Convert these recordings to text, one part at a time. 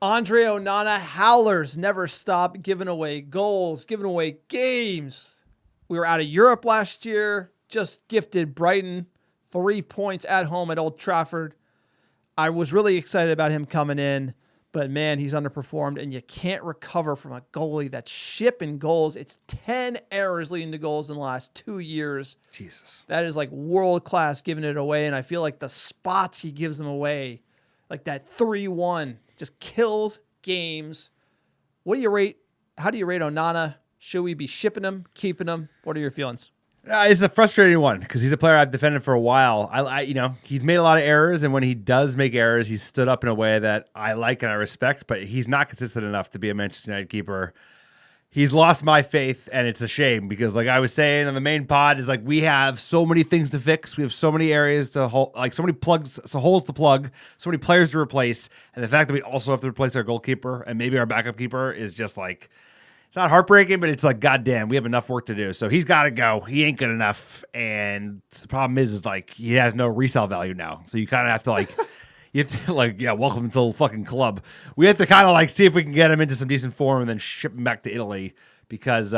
Andre Onana, howlers never stop giving away goals, giving away games. We were out of Europe last year, just gifted Brighton 3 points at home at Old Trafford. I was really excited about him coming in, but man, he's underperformed, and you can't recover from a goalie that's shipping goals. It's 10 errors leading to goals in the last 2 years. Jesus. That is like world-class giving it away, and I feel like the spots he gives them away, like that 3-1, just kills games. What do you rate? How do you rate Onana? Should we be shipping him, keeping him? What are your feelings? It's a frustrating one because he's a player I've defended for a while. He's made a lot of errors, and when he does make errors, he's stood up in a way that I like and I respect, but he's not consistent enough to be a Manchester United keeper. He's lost my faith, and it's a shame because, like I was saying on the main pod, is like we have so many things to fix. We have so many areas to so many holes to plug, so many players to replace, and the fact that we also have to replace our goalkeeper and maybe our backup keeper is just like, it's not heartbreaking, but it's like, goddamn, we have enough work to do. So he's got to go. He ain't good enough, and the problem is like he has no resale value now. So you kind of have to like. You have to welcome to the fucking club. We have to kind of like see if we can get him into some decent form and then ship him back to Italy because,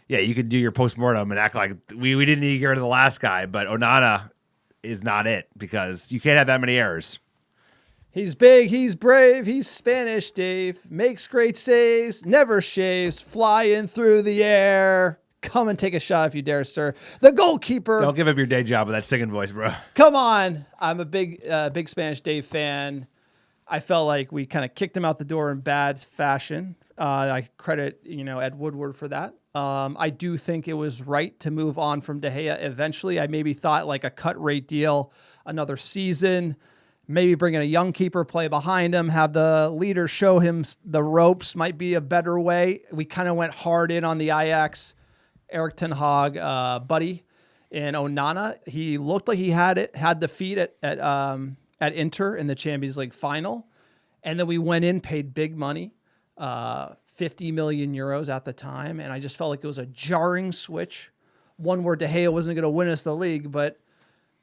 you could do your postmortem and act like we didn't need to get rid of the last guy, but Onana is not it because you can't have that many errors. He's big, he's brave, he's Spanish, Dave. Makes great saves, never shaves, flying through the air. Come and take a shot if you dare, sir. The goalkeeper. Don't give up your day job with that singing voice, bro. Come on. I'm a big Spanish Dave fan. I felt like we kind of kicked him out the door in bad fashion. I credit, Ed Woodward for that. I do think it was right to move on from De Gea eventually. I maybe thought like a cut rate deal, another season, maybe bring in a young keeper, play behind him, have the leader show him the ropes might be a better way. We kind of went hard in on the Ajax Erik ten Hag buddy in Onana. He looked like he had the feet at Inter in the Champions League final. And then we went in, paid big money, 50 million euros at the time. And I just felt like it was a jarring switch. One where De Gea wasn't going to win us the league, but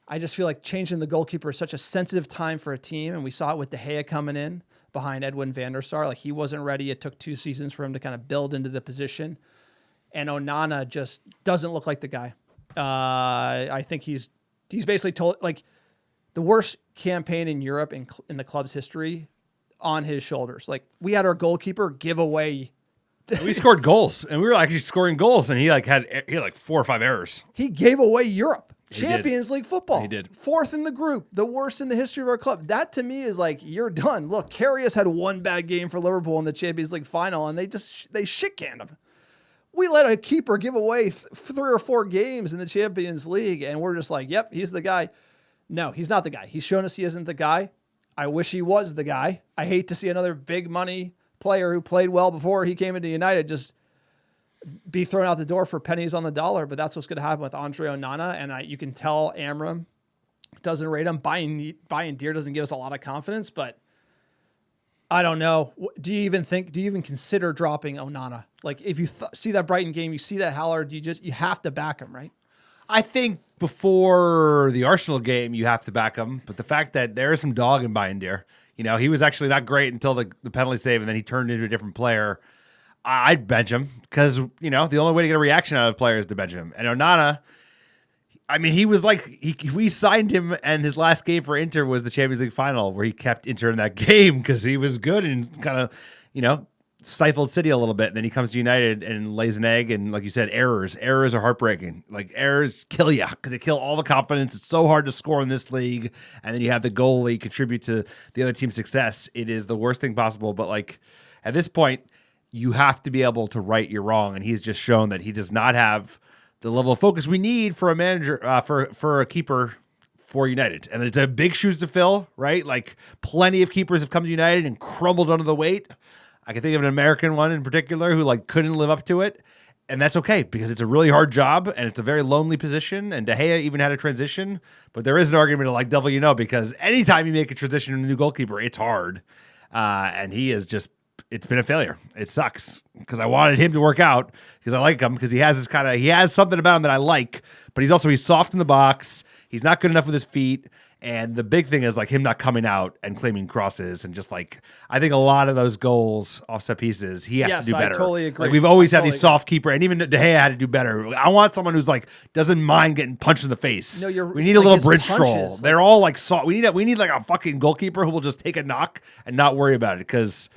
I just feel like changing the goalkeeper is such a sensitive time for a team. And we saw it with De Gea coming in behind Edwin van der Sar. Like he wasn't ready. It took 2 seasons for him to kind of build into the position. And Onana just doesn't look like the guy. I think he's basically told like the worst campaign in Europe in the club's history on his shoulders. Like we had our goalkeeper give away. We scored goals, and we were actually scoring goals, and he had 4 or 5 errors. He gave away Europe. Champions League football. He did. 4th in the group, the worst in the history of our club. That to me is like, you're done. Look, Karius had one bad game for Liverpool in the Champions League final, and they shit-canned him. We let a keeper give away 3 or 4 games in the Champions League, and we're just like, yep, he's the guy. No, he's not the guy. He's shown us he isn't the guy. I wish he was the guy. I hate to see another big money player who played well before he came into United just be thrown out the door for pennies on the dollar, but that's what's going to happen with Andre Onana, and you can tell Amram doesn't rate him. Buying deer doesn't give us a lot of confidence, but I don't know. Do you even consider dropping Onana? Like if you see that Brighton game, you see that howler, you have to back him, right? I think before the Arsenal game, you have to back him. But the fact that there is some dog in Bayern, he was actually not great until the penalty save, and then he turned into a different player. I'd bench him because, the only way to get a reaction out of a player is to bench him. And Onana, I mean, he was like, we signed him, and his last game for Inter was the Champions League final where he kept Inter in that game because he was good and kind of, stifled City a little bit. And then he comes to United and lays an egg. And like you said, errors are heartbreaking. Like errors kill you because they kill all the confidence. It's so hard to score in this league. And then you have the goalie contribute to the other team's success. It is the worst thing possible. But like at this point, you have to be able to right your wrong. And he's just shown that he does not have the level of focus we need for a manager, for a keeper for United. And it's a big shoes to fill, right? Like plenty of keepers have come to United and crumbled under the weight. I can think of an American one in particular who couldn't live up to it. And that's okay because it's a really hard job and it's a very lonely position. And De Gea even had a transition, but there is an argument of devil because anytime you make a transition in a new goalkeeper, it's hard. And he is just, it's been a failure. It sucks because I wanted him to work out because I like him because he has something about him that I like, but he's soft in the box. He's not good enough with his feet. And the big thing is like him not coming out and claiming crosses and just like I think a lot of those goals off set pieces he has to do better. I totally agree. Like we've always had these soft keeper, and even De Gea had to do better. I want someone who's like doesn't mind getting punched in the face. No, we need a little bridge troll. They're all like soft. We need like a fucking goalkeeper who will just take a knock and not worry about it because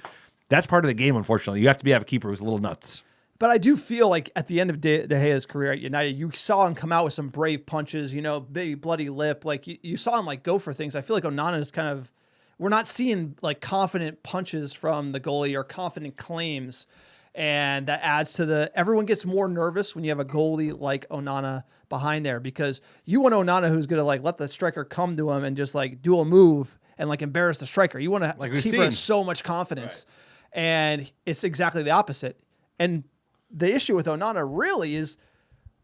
that's part of the game. Unfortunately, you have to have a keeper who's a little nuts. But I do feel like at the end of De Gea's career at United, you saw him come out with some brave punches, big bloody lip. Like you saw him like go for things. I feel like Onana is kind of, we're not seeing like confident punches from the goalie or confident claims. And that adds to everyone gets more nervous when you have a goalie like Onana behind there because you want Onana who's going to like let the striker come to him and just like do a move and like embarrass the striker. You want to like keep her so much confidence. Right. And it's exactly the opposite. And the issue with Onana really is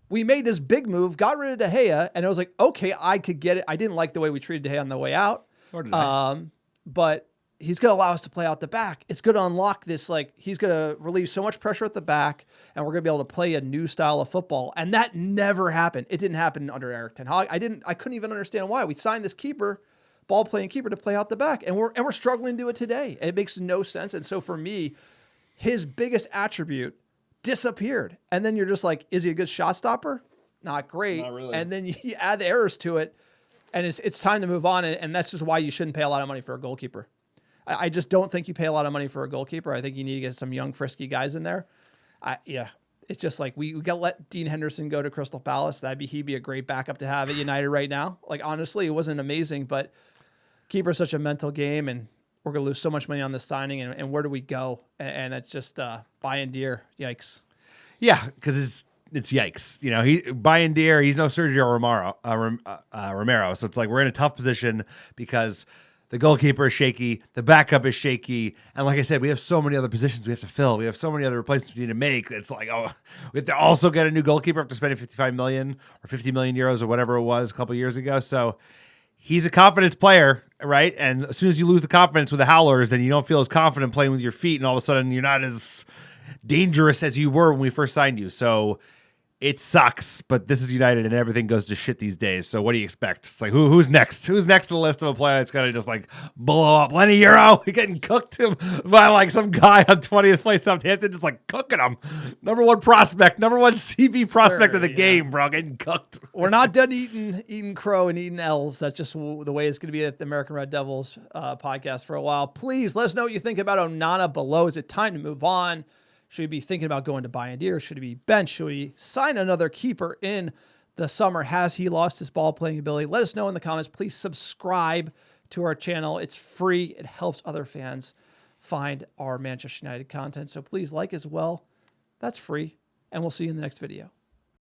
we made this big move, got rid of De Gea, and it was like, okay, I could get it. I didn't like the way we treated De Gea on the way out. Or did I? But he's going to allow us to play out the back. It's going to unlock this, like, he's going to relieve so much pressure at the back, and we're going to be able to play a new style of football. And that never happened. It didn't happen under Eric Ten Hag. I couldn't even understand why. We signed this ball-playing keeper to play out the back, and we're struggling to do it today. And it makes no sense. And so for me, his biggest attribute disappeared. And then you're just like, is he a good shot stopper? Not great. Not really. And then you add the errors to it, and it's time to move on. And that's just why you shouldn't pay a lot of money for a goalkeeper. I just don't think you pay a lot of money for a goalkeeper. I think you need to get some young, frisky guys in there. It's just like we got to let Dean Henderson go to Crystal Palace. He'd be a great backup to have at United right now. Like, honestly, it wasn't amazing, but keeper's such a mental game, and we're going to lose so much money on this signing, and where do we go? And that's just buying deer. Yikes. Yeah, because it's yikes. He buying deer. He's no Sergio Romero. So it's like we're in a tough position because the goalkeeper is shaky, the backup is shaky, and like I said, we have so many other positions we have to fill. We have so many other replacements we need to make. It's like, we have to also get a new goalkeeper after spending 55 million or 50 million euros or whatever it was a couple of years ago. So he's a confidence player, right? And as soon as you lose the confidence with the Howlers, then you don't feel as confident playing with your feet, and all of a sudden you're not as dangerous as you were when we first signed you. So it sucks, but this is United and everything goes to shit these days. So what do you expect? It's like, who's next? Who's next on the list of a player that's going to just like blow up? Lenny Euro, he getting cooked by like some guy on 20th place Southampton, just like cooking him. Number one prospect, number one CV prospect of the game, bro, getting cooked. We're not done eating crow and eating L's. That's just the way it's going to be at the American Red Devils podcast for a while. Please let us know what you think about Onana below. Is it time to move on? Should we be thinking about going to Bayern? Should he be benched? Should we sign another keeper in the summer? Has he lost his ball playing ability? Let us know in the comments. Please subscribe to our channel. It's free. It helps other fans find our Manchester United content. So please like as well. That's free. And we'll see you in the next video.